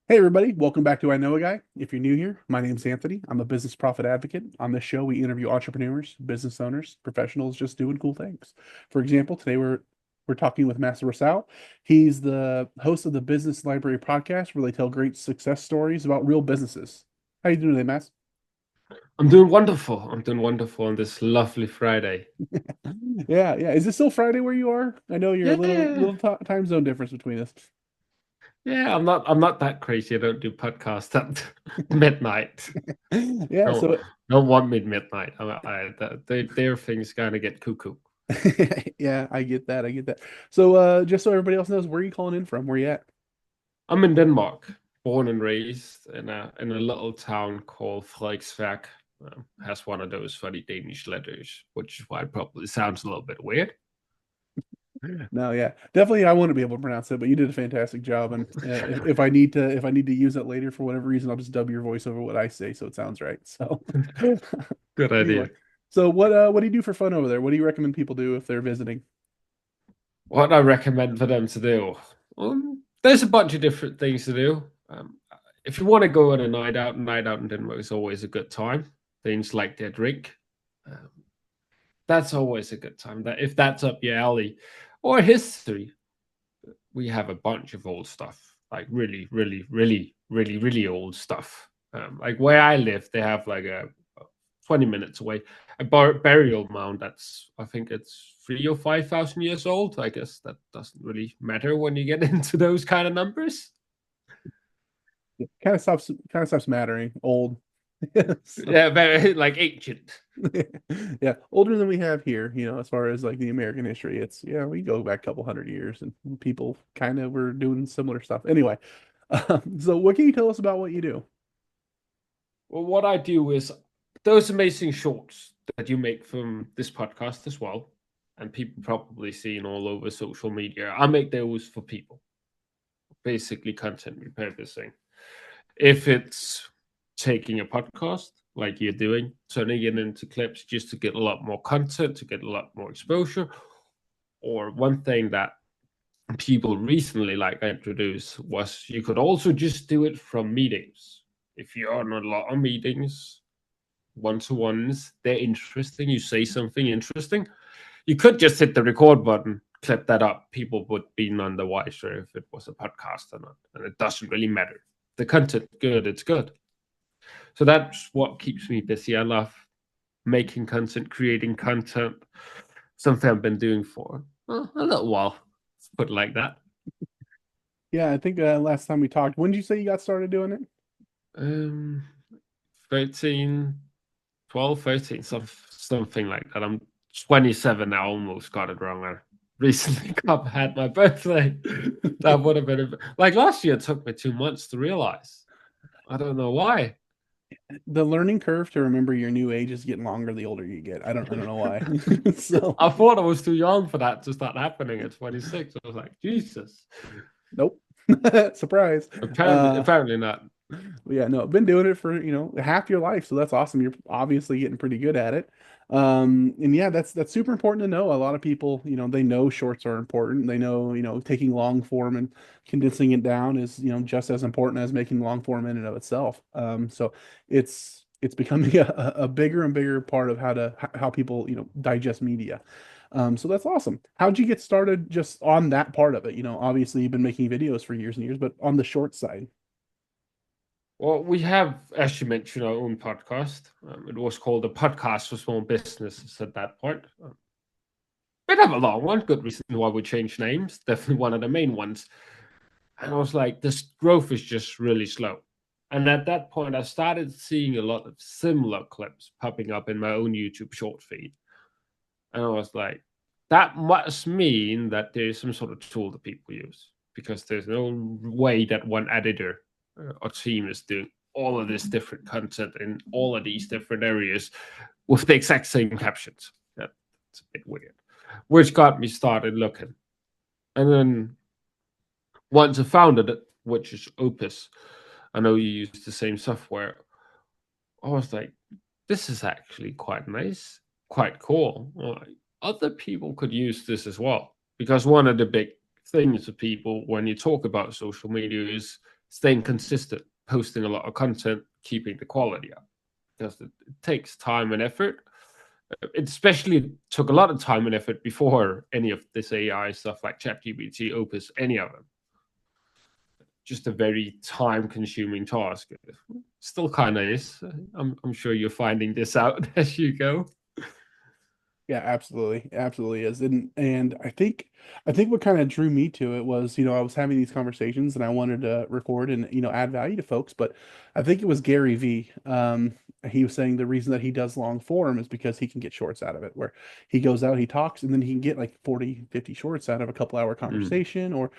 Hey everybody, welcome back to I Know a Guy. If you're new here, my name's Anthony. I'm a business profit advocate. On this show, we interview entrepreneurs, business owners, professionals just doing cool things. For example, today we're talking with Master Rossau. He's the host of the Business Library podcast, where they tell great success stories about real businesses. How you doing today, Mass? I'm doing wonderful. I'm doing wonderful on this lovely Friday. Yeah. Is it still Friday where you are? I know you're a Yeah, little time zone difference between us. yeah. I'm not that crazy. I don't do podcasts at midnight. Yeah, No, so don't want me at midnight. Their things kind of get cuckoo. yeah, I get that. I get that. So just so everybody else knows, where are you calling in from? Where you at? I'm in Denmark, born and raised in a little town called Frederiksværk. Has one of those funny Danish letters, which is why it probably sounds a little bit weird. No, yeah, definitely. I wouldn't be able to pronounce it, but you did a fantastic job. And if I need to use it later for whatever reason, I'll just dub your voice over what I say, so it sounds right. So Good anyway, idea. so what do you do for fun over there? What do you recommend people do if they're visiting? What I recommend for them to do? There's a bunch of different things to do. If you want to go on a night out in Denmark is always a good time. Things like their drink, um, that's always a good time. That if that's up your alley, or history, we have a bunch of old stuff, like really, really, really, really, really old stuff. Like where I live, they have like a 20 minutes away a burial mound that's I think it's 3 or 5 thousand years old. I guess that doesn't really matter when you get into those kind of numbers. It kind of stops mattering. Old. So, Yeah, very like ancient. yeah, older than we have here, as far as like the American history. It's yeah, we go back a couple hundred years and people kind of were doing similar stuff. Anyway, so what can you tell us about what you do? Well, what I do is those amazing shorts that you make from this podcast as well, and people probably seen all over social media. I make those for people, basically content repurposing. If it's taking a podcast like you're doing, turning it into clips just to get a lot more content, to get a lot more exposure, or one thing that people recently like introduced was you could also just do it from meetings. If you're on a lot of meetings, one-to-ones, they're interesting, you say something interesting, you could just hit the record button, clip that up. People would be none the wiser if it was a podcast or not. And it doesn't really matter. The content good, it's good. So that's what keeps me busy. I love making content, creating content. Something I've been doing for a little while. Let's put it like that. Yeah, I think last time we talked, when did you say you got started doing it? Um, 13, 12, 13, something like that. I'm 27 now, almost got it wrong. I recently had my birthday. That would have been like last year. It took me 2 months to realize. I don't know why. The learning curve to remember your new age is getting longer the older you get. I don't know why. So, I thought I was too young for that to start happening at 26. I was like, Jesus. nope. Surprise. Apparently, Uh, apparently not. yeah, no, I've been doing it for, half your life, so that's awesome. You're obviously getting pretty good at it. And yeah, that's super important to know. A lot of people, they know shorts are important. They know, taking long form and condensing it down is, just as important as making long form in and of itself. So it's becoming a bigger and bigger part of how people, digest media. So that's awesome. How'd you get started just on that part of it? Obviously you've been making videos for years and years, but on the short side. Well, we have, as you mentioned, our own podcast. It was called the Podcast for Small Businesses at that point. We'd have a long one. Good reason why we changed names. Definitely one of the main ones. And I was like, this growth is just really slow. And at that point, I started seeing a lot of similar clips popping up in my own YouTube short feed. And I was like, that must mean that there's some sort of tool that people use because there's no way that one editor or team is doing all of this different content in all of these different areas with the exact same captions. That's a bit weird, which got me started looking. And then once I found it, which is Opus, I know you use the same software. I was like, this is actually quite nice, quite cool. Like, other people could use this as well. Because one of the big things of people when you talk about social media is staying consistent, posting a lot of content, keeping the quality up, because it takes time and effort. It especially took a lot of time and effort before any of this AI stuff like ChatGPT, Opus, any of them. Just a very time-consuming task. Still kind of is. I'm sure you're finding this out as you go. Yeah, absolutely. Absolutely is. And I think what kind of drew me to it was, I was having these conversations and I wanted to record and, add value to folks, but I think it was Gary V. He was saying the reason that he does long form is because he can get shorts out of it, where he goes out, he talks, and then he can get like 40, 50 shorts out of a couple hour Mm. conversation or,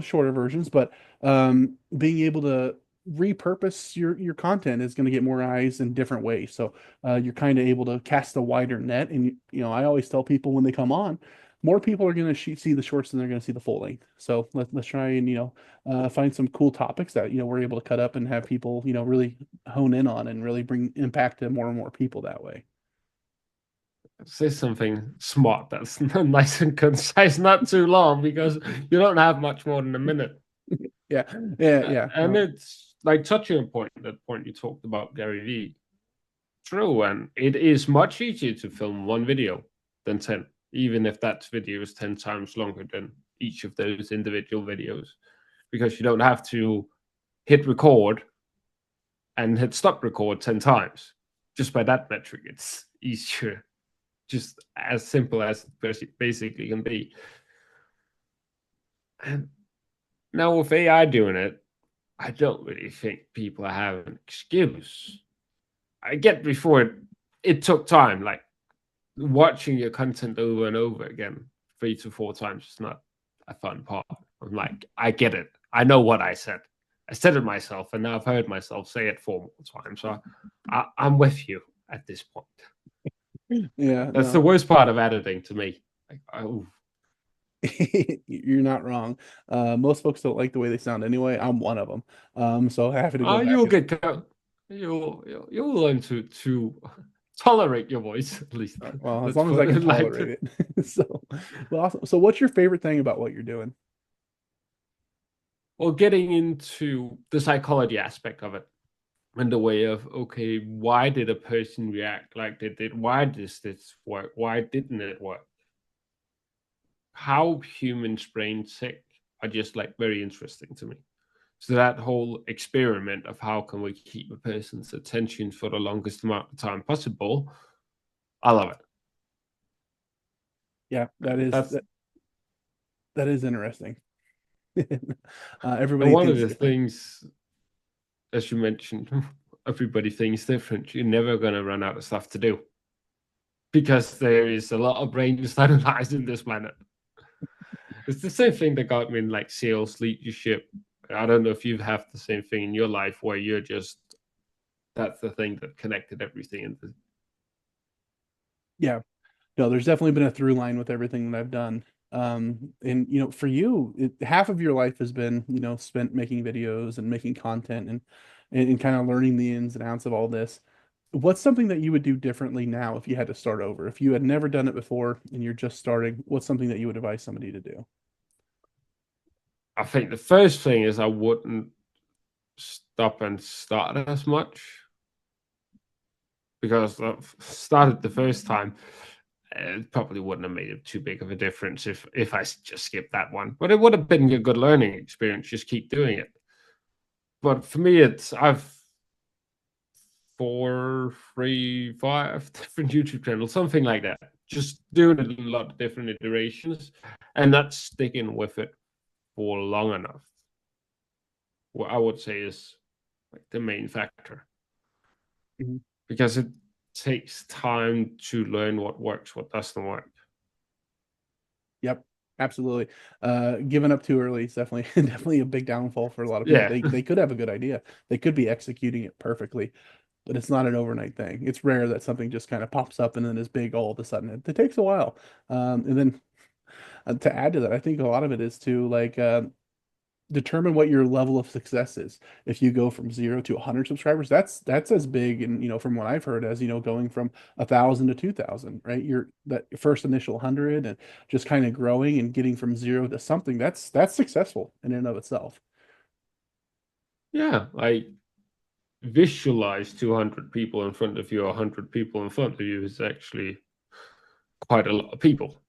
shorter versions. But being able to repurpose your content is going to get more eyes in different ways. So you're kind of able to cast a wider net. And I always tell people when they come on, more people are going to see the shorts than they're going to see the full length. So let's try and find some cool topics that we're able to cut up and have people really hone in on and really bring impact to more and more people that way. Say something smart that's nice and concise, not too long, because you don't have much more than a minute. Yeah, yeah. And No, it's like touching a point, that point you talked about Gary Vee. True, and it is much easier to film one video than 10, even if that video is 10 times longer than each of those individual videos, because you don't have to hit record and hit stop record 10 times. Just by that metric, it's easier, just as simple as it basically can be. And now with AI doing it, I don't really think people have an excuse. I get before it took time, like watching your content over and over again 3 to 4 times is not a fun part. I'm like, I get it. I know what I said. I said it myself, and now I've heard myself say it 4 more times. So I'm with you at this point. yeah, That's the no. worst part of editing to me. Like, oh, You're not wrong. Most folks don't like the way they sound anyway. I'm one of them. So happy to go back you'll and get you'll learn to tolerate your voice at least. well, as Let's long as put I can it like tolerate that. it. So, well, awesome. So what's your favorite thing about what you're doing? Well, getting into the psychology aspect of it, in the way of, okay, why did a person react like they did? Why does this work? Why didn't it work? How humans brains tick are just like very interesting to me. So that whole experiment of how can we keep a person's attention for the longest amount of time possible, I love it. Yeah, that is That's that is interesting. and Everybody one of thinks the different. things, as you mentioned, everybody thinks different. You're never going to run out of stuff to do, because there is a lot of brains that lies in this planet. It's the same thing that got me in like sales leadership. I don't know if you have the same thing in your life where you're just, that's the thing that connected everything. And Yeah, no, there's definitely been a through line with everything that I've done. And for you, half of your life has been, spent making videos and making content and kind of learning the ins and outs of all this. What's something that you would do differently now if you had to start over? If you had never done it before and you're just starting, what's something that you would advise somebody to do? I think the first thing is I wouldn't stop and start as much, because I started the first time. It probably wouldn't have made it too big of a difference if I just skipped that one, but it would have been a good learning experience. Just keep doing it. But for me, I've 4, 3, 5 different YouTube channels, something like that. Just doing it in a lot of different iterations and not sticking with it for long enough. What I would say is like the main factor, Mhm. because it takes time to learn what works, what doesn't work. Yep, absolutely. Giving up too early is definitely definitely a big downfall for a lot of people. Yeah. They could have a good idea. They could be executing it perfectly, but it's not an overnight thing. It's rare that something just kind of pops up and then is big all of a sudden. It takes a while. And then to add to that, I think a lot of it is to like determine what your level of success is. If you go from 0 to 100 subscribers, that's as big, and from what I've heard, as going from 1,000 to 2,000, right? You're that first initial 100 and just kind of growing and getting from zero to something. That's successful in and of itself. Yeah, like visualize 200 people in front of you, 100 people in front of you is actually quite a lot of people.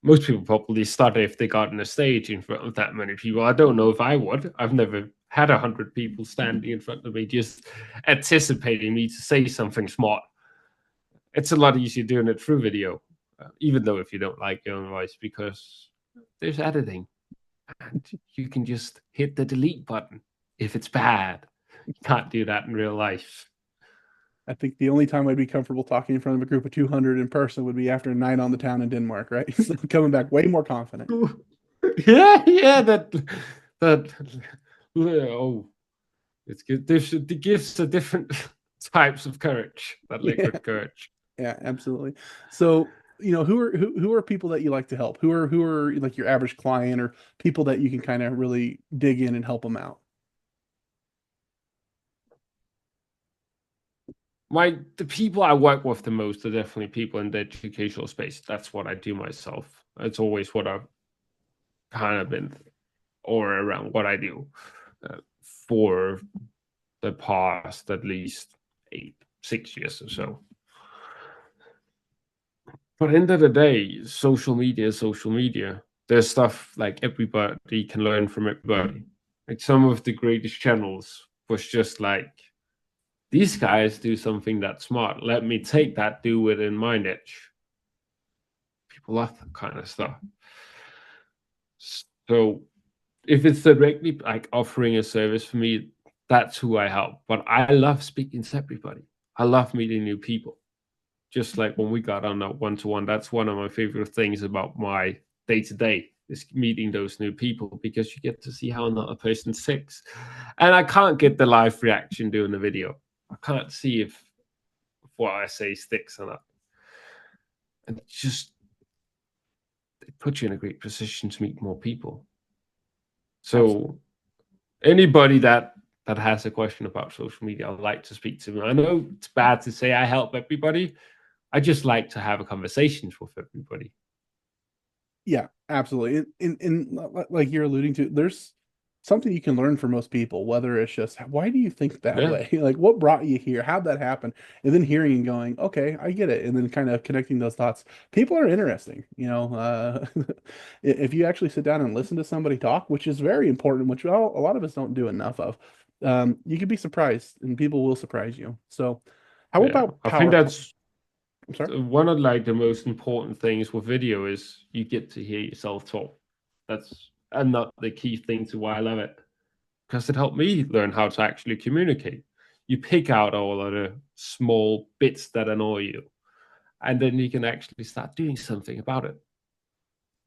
Most people probably stutter if they got on a stage in front of that many people. I don't know if I would. I've never had 100 people standing in front of me just anticipating me to say something smart. It's a lot easier doing it through video, even though if you don't like your own voice, because there's editing and you can just hit the delete button if it's bad. You can't do that in real life. I think the only time I'd be comfortable talking in front of a group of 200 in person would be after a night on the town in Denmark, right? So coming back way more confident. Yeah, yeah, that oh, it's good. It gives a different types of courage, that Yeah, liquid courage. yeah, absolutely. So, who are people that you like to help? Who are like your average client or people that you can kind of really dig in and help them out? The people I work with the most are definitely people in the educational space. That's what I do myself. It's always what I've kind of been or around what I do for the past at least 6 years or so. But end of the day, social media is social media. There's stuff like everybody can learn from everybody. Like some of the greatest channels was just like, these guys do something that's smart. Let me take that, do it in my niche. People love that kind of stuff. So if it's directly like offering a service for me, that's who I help. But I love speaking to everybody. I love meeting new people. Just like when we got on that one-to-one, that's one of my favorite things about my day-to-day is meeting those new people because you get to see how another person thinks. And I can't get the live reaction doing the video. I can't see if what I say sticks or not. And it puts you in a great position to meet more people. Absolutely. So anybody that has a question about social media, I'd like to speak to them. I know it's bad to say I help everybody. I just like to have a conversations with everybody. Yeah, absolutely. Like you're alluding to, there's something you can learn from most people, whether it's just why do you think that Yeah, way? Like what brought you here? How'd that happen? And then hearing and going, okay, I get it. And then kind of connecting those thoughts. People are interesting, if you actually sit down and listen to somebody talk, which is very important, which a lot of us don't do enough of, you could be surprised and people will surprise you. So how yeah. about I think PowerPoint? that's I'm sorry. one of like the most important things with video is you get to hear yourself talk. That's and not the key thing to why I love it because it helped me learn how to actually communicate. You pick out all of the small bits that annoy you, and then you can actually start doing something about it.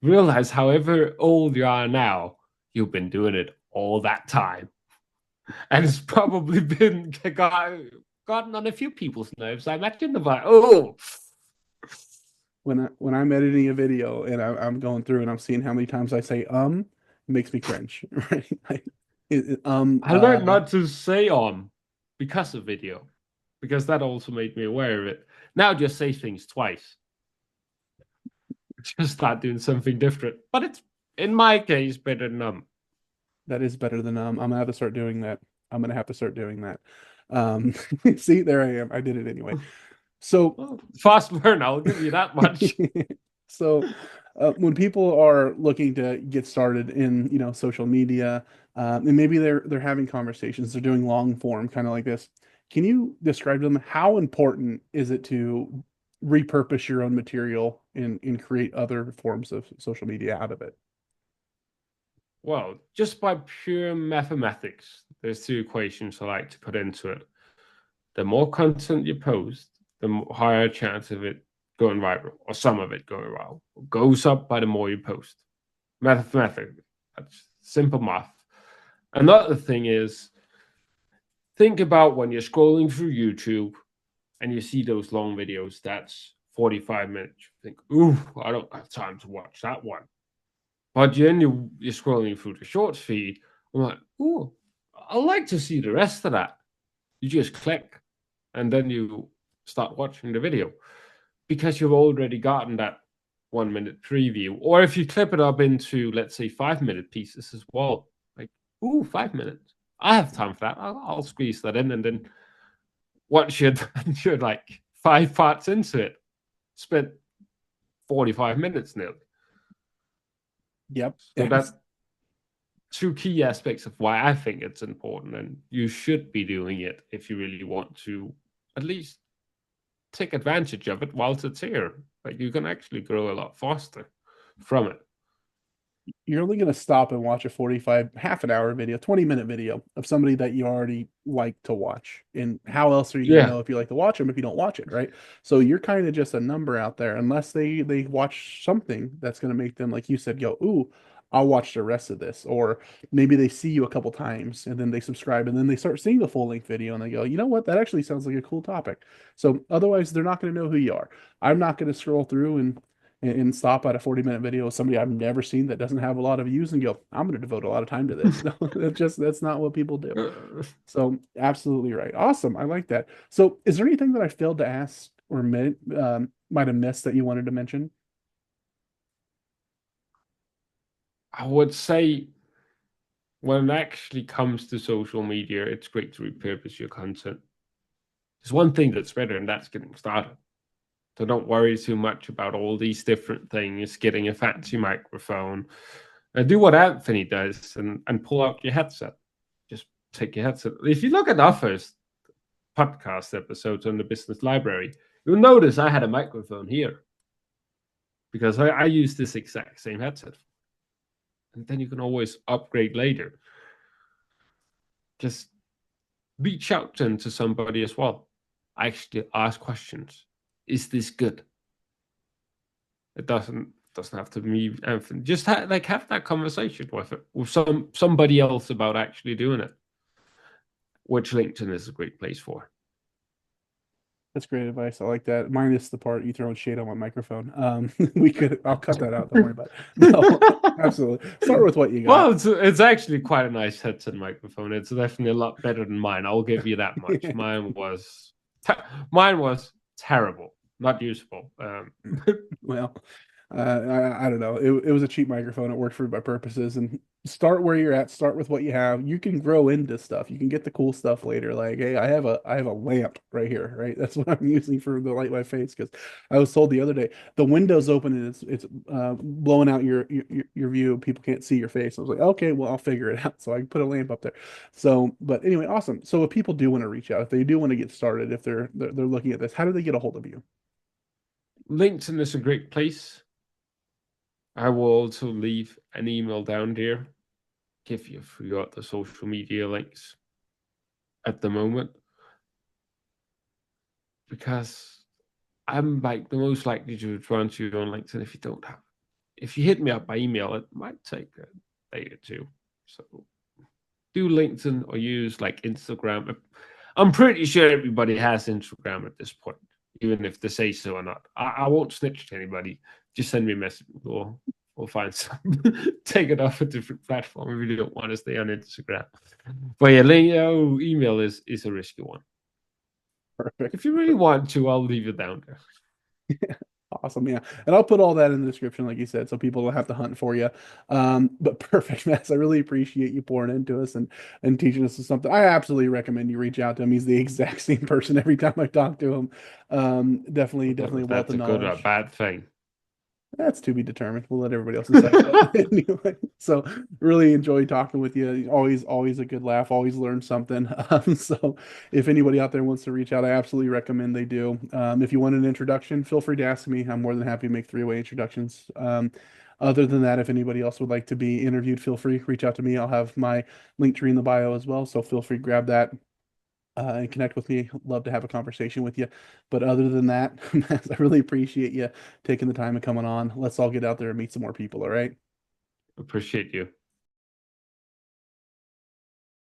Realize, however old you are now, you've been doing it all that time, and it's probably been gotten on a few people's nerves. I imagine about When I'm editing a video and I'm going through and I'm seeing how many times I say it makes me cringe, right? Like, I learned not to say because of video, because that also made me aware of it. Now just say things twice. Just start doing something different. But it's in my case better than that is better than I'm gonna have to start doing that. I'm gonna have to start doing that. Um, see, there I am. I did it anyway. So, well, fast learn. I'll give you that much. so when people are looking to get started in, social media, and maybe they're having conversations, they're doing long form, kind of like this. Can you describe to them how important is it to repurpose your own material and create other forms of social media out of it? Well, just by pure mathematics, there's two equations I like to put into it. The more content you post, the higher chance of it going viral, or some of it going viral. It goes up by the more you post. Mathematically, that's simple math. Another thing is think about when you're scrolling through YouTube and you see those long videos that's 45 minutes. You think, ooh, I don't have time to watch that one. But then you're scrolling through the shorts feed. I'm like, ooh, I like to see the rest of that. You just click and then you start watching the video because you've already gotten that 1 minute preview. Or if you clip it up into, let's say, 5 minute pieces as well, like, ooh, 5 minutes. I have time for that. I'll squeeze that in, and then once you're like 5 parts into it, spent 45 minutes nearly. Yep. So that's two key aspects of why I think it's important, and you should be doing it if you really want to at least take advantage of it whilst it's here. Like you can actually grow a lot faster from it. You're only going to stop and watch a 45, half an hour video, 20-minute video of somebody that you already like to watch. And how else are you going to Yeah. know if you like to watch them if you don't watch it, right? So you're kind of just a number out there unless they watch something that's going to make them, like you said, go, ooh, I'll watch the rest of this. Or maybe they see you a couple times and then they subscribe and then they start seeing the full length video and they go, you know what? That actually sounds like a cool topic. So otherwise, they're not going to know who you are. I'm not going to scroll through and stop at a 40-minute video of somebody I've never seen that doesn't have a lot of views and go, I'm going to devote a lot of time to this. No, that's not what people do. So absolutely right. Awesome. I like that. So is there anything that I failed to ask or might have missed that you wanted to mention? I would say when it actually comes to social media, it's great to repurpose your content. There's one thing that's better, and that's getting started. So don't worry too much about all these different things, getting a fancy microphone. Do what Anthony does and pull out your headset. Just take your headset. If you look at our first podcast episodes on the business library, you'll notice I had a microphone here because I use this exact same headset. And then you can always upgrade later. Just reach out then to somebody as well. Actually ask questions. Is this good? It doesn't have to be anything. Just have that conversation with somebody else about actually doing it, which LinkedIn is a great place for. That's great advice. I like that. Minus the part you throwing shade on my microphone. I'll cut that out. Don't worry about it. No, absolutely. Start with what you Well, got. it's actually quite a nice headset microphone. It's definitely a lot better than mine. I'll give you that much. Mine was terrible, not usable. Well, I don't know. It was a cheap microphone. It worked for my purposes. And start where you're at. Start with what you have. You can grow into stuff. You can get the cool stuff later. Like, hey, I have a lamp right here. Right, that's what I'm using for the light my face. Because I was told the other day the window's open and it's blowing out your view. People can't see your face. I was like, okay, well I'll figure it out. So I put a lamp up there. So, but anyway, awesome. So if people do want to reach out, if they do want to get started, if they're looking at this, how do they get a hold of you? LinkedIn is a great place. I will also leave an email down there. If you forgot the social media links at the moment, because I'm like the most likely to respond to you on LinkedIn if you don't have. If you hit me up by email, it might take a day or two. So do LinkedIn or use like Instagram. I'm pretty sure everybody has Instagram at this point, even if they say so or not. I won't snitch to anybody. Just send me a message. We'll find some. Take it off a different platform if you don't want to stay on Instagram. But yeah, email is a risky one. Perfect. If you really want to, I'll leave it down there. Awesome. Yeah. And I'll put all that in the description, like you said, so people don't have to hunt for you. But perfect, Mass. I really appreciate you pouring into us and teaching us something. I absolutely recommend you reach out to him. He's the exact same person every time I talk to him. Definitely a wealth That's of a good or knowledge. bad thing. That's to be determined. We'll let everybody else decide. But anyway, so really enjoy talking with you. Always a good laugh. Always learn something. So if anybody out there wants to reach out, I absolutely recommend they do. If you want an introduction, feel free to ask me. I'm more than happy to make three-way introductions. Other than that, if anybody else would like to be interviewed, feel free, reach out to me. I'll have my link tree in the bio as well. So feel free to grab that and connect with me. Love to have a conversation with you. But other than that, I really appreciate you taking the time and coming on. Let's all get out there and meet some more people. All right. Appreciate you.